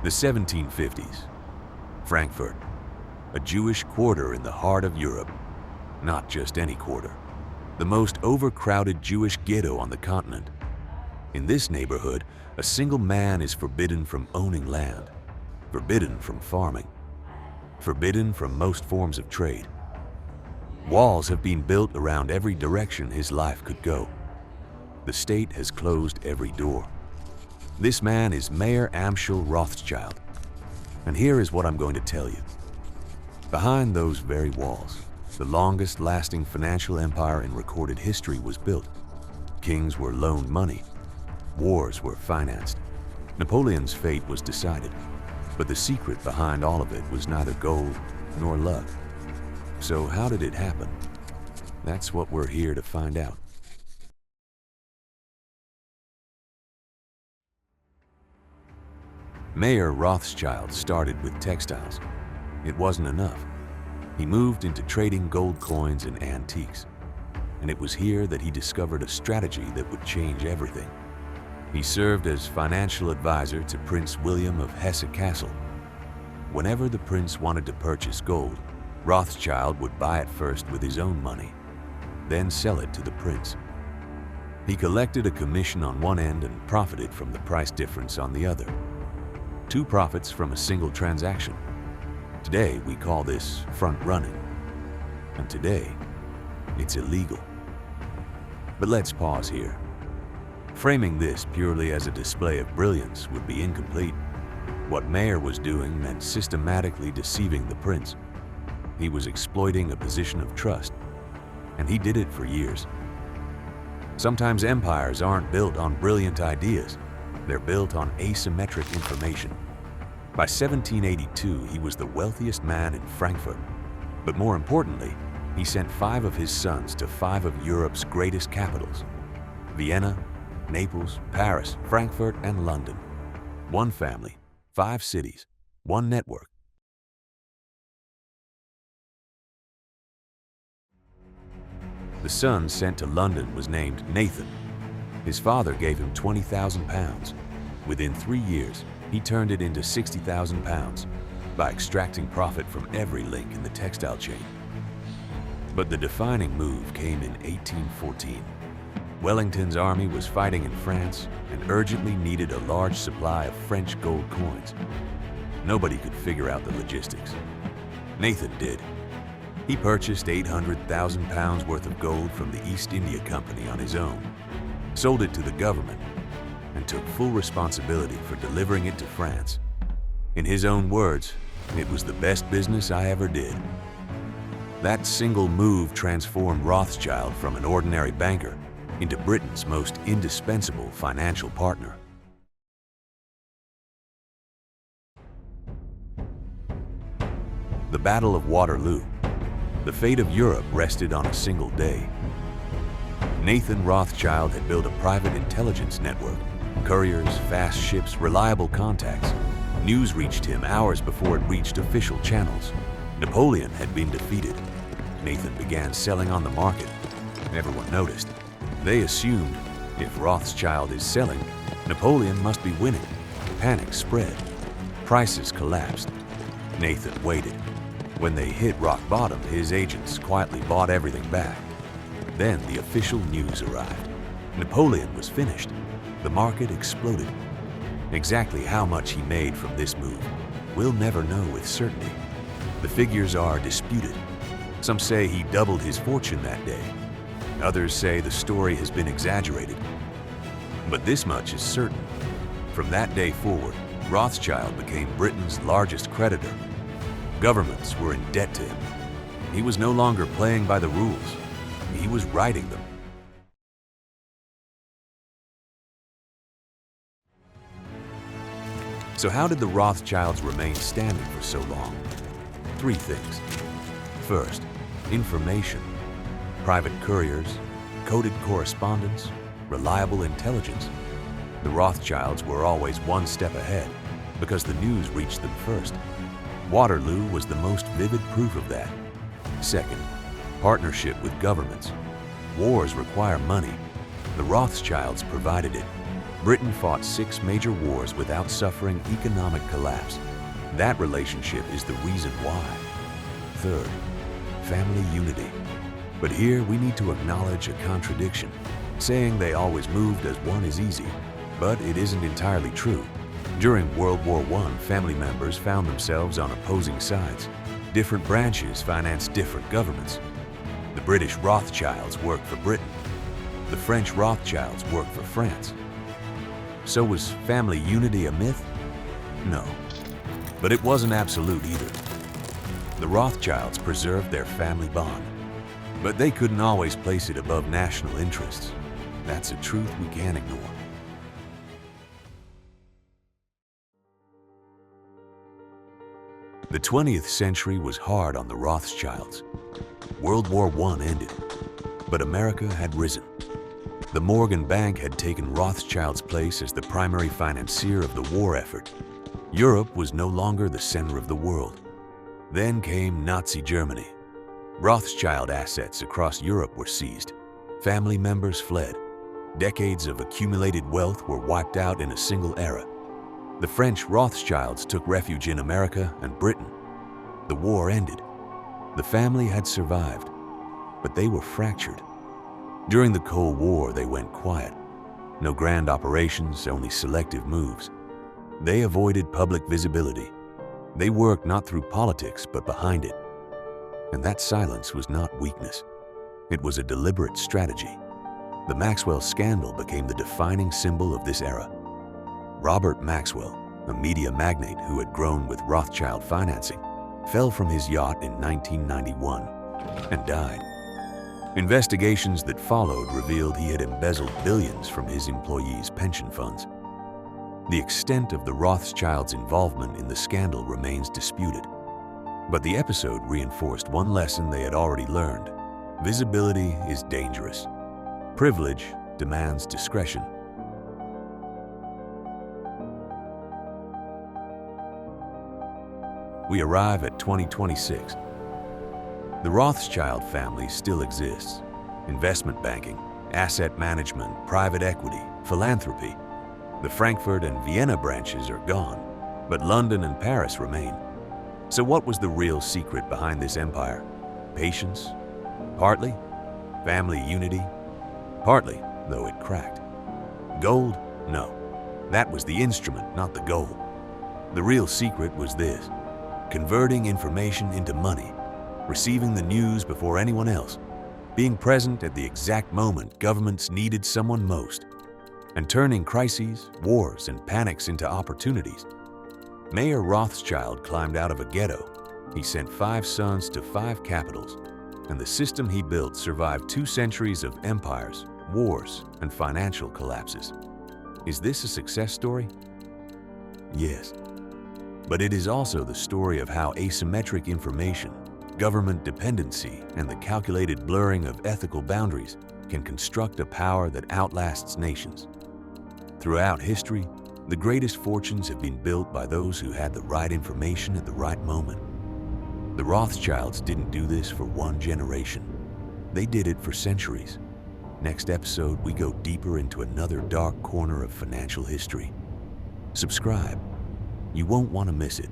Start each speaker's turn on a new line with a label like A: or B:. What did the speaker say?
A: The 1750s. Frankfurt, a Jewish quarter in the heart of Europe. Not just any quarter. The most overcrowded Jewish ghetto on the continent. In this neighborhood, a single man is forbidden from owning land, forbidden from farming, forbidden from most forms of trade. Walls have been built around every direction his life could go. The state has closed every door. This man is Mayer Rothschild. And here is what I'm going to tell you. Behind those very walls, the longest-lasting financial empire in recorded history was built. Kings were loaned money. Wars were financed. Napoleon's fate was decided. But the secret behind all of it was neither gold nor luck. So how did it happen? That's what we're here to find out. Mayer Rothschild started with textiles. It wasn't enough. He moved into trading gold coins and antiques. And it was here that he discovered a strategy that would change everything. He served as financial advisor to Prince William of Hesse-Kassel. Whenever the prince wanted to purchase gold, Rothschild would buy it first with his own money, then sell it to the prince. He collected a commission on one end and profited from the price difference on the other. Two profits from a single transaction. Today, we call this front running. And today, it's illegal. But let's pause here. Framing this purely as a display of brilliance would be incomplete. What Mayer was doing meant systematically deceiving the prince. He was exploiting a position of trust, and he did it for years. Sometimes empires aren't built on brilliant ideas. They're built on asymmetric information. By 1782, he was the wealthiest man in Frankfurt. But more importantly, he sent 5 of his sons to 5 of Europe's greatest capitals: Vienna, Naples, Paris, Frankfurt, and London. One family, 5 cities, one network. The son sent to London was named Nathan. His father gave him £20,000. Within 3 years, he turned it into £60,000 by extracting profit from every link in the textile chain. But the defining move came in 1814. Wellington's army was fighting in France and urgently needed a large supply of French gold coins. Nobody could figure out the logistics. Nathan did. He purchased £800,000 worth of gold from the East India Company on his own, sold it to the government, and took full responsibility for delivering it to France. In his own words, "It was the best business I ever did." That single move transformed Rothschild from an ordinary banker into Britain's most indispensable financial partner. The Battle of Waterloo. The fate of Europe rested on a single day. Nathan Rothschild had built a private intelligence network. Couriers, fast ships, reliable contacts. News reached him hours before it reached official channels. Napoleon had been defeated. Nathan began selling on the market. Everyone noticed. They assumed, if Rothschild is selling, Napoleon must be winning. Panic spread. Prices collapsed. Nathan waited. When they hit rock bottom, his agents quietly bought everything back. Then the official news arrived. Napoleon was finished. The market exploded. Exactly how much he made from this move, we'll never know with certainty. The figures are disputed. Some say he doubled his fortune that day. Others say the story has been exaggerated. But this much is certain. From that day forward, Rothschild became Britain's largest creditor. Governments were in debt to him. He was no longer playing by the rules. He was writing them. So how did the Rothschilds remain standing for so long? 3 things. First, information. Private couriers, coded correspondence, reliable intelligence. The Rothschilds were always one step ahead because the news reached them first. Waterloo was the most vivid proof of that. Second, partnership with governments. Wars require money. The Rothschilds provided it. Britain fought 6 major wars without suffering economic collapse. That relationship is the reason why. Third, family unity. But here we need to acknowledge a contradiction. Saying they always moved as one is easy, but it isn't entirely true. During World War I, family members found themselves on opposing sides. Different branches financed different governments. The British Rothschilds worked for Britain. The French Rothschilds worked for France. So was family unity a myth? No. But it wasn't absolute either. The Rothschilds preserved their family bond, but they couldn't always place it above national interests. That's a truth we can't ignore. The 20th century was hard on the Rothschilds. World War I ended, but America had risen. The Morgan Bank had taken Rothschild's place as the primary financier of the war effort. Europe was no longer the center of the world. Then came Nazi Germany. Rothschild assets across Europe were seized. Family members fled. Decades of accumulated wealth were wiped out in a single era. The French Rothschilds took refuge in America and Britain. The war ended. The family had survived, but they were fractured. During the Cold War, they went quiet. No grand operations, only selective moves. They avoided public visibility. They worked not through politics, but behind it. And that silence was not weakness. It was a deliberate strategy. The Maxwell scandal became the defining symbol of this era. Robert Maxwell, a media magnate who had grown with Rothschild financing, fell from his yacht in 1991 and died. Investigations that followed revealed he had embezzled billions from his employees' pension funds. The extent of the Rothschilds' involvement in the scandal remains disputed. But the episode reinforced one lesson they had already learned. Visibility is dangerous. Privilege demands discretion. We arrive at 2026. The Rothschild family still exists. Investment banking, asset management, private equity, philanthropy. The Frankfurt and Vienna branches are gone, but London and Paris remain. So what was the real secret behind this empire? Patience? Partly. Family unity? Partly, though it cracked. Gold? No. That was the instrument, not the goal. The real secret was this: converting information into money, receiving the news before anyone else, being present at the exact moment governments needed someone most, and turning crises, wars, and panics into opportunities. Mayer Rothschild climbed out of a ghetto. He sent 5 sons to 5 capitals, and the system he built survived 2 centuries of empires, wars, and financial collapses. Is this a success story? Yes. But it is also the story of how asymmetric information, government dependency, and the calculated blurring of ethical boundaries can construct a power that outlasts nations. Throughout history, the greatest fortunes have been built by those who had the right information at the right moment. The Rothschilds didn't do this for one generation. They did it for centuries. Next episode, we go deeper into another dark corner of financial history. Subscribe. You won't want to miss it.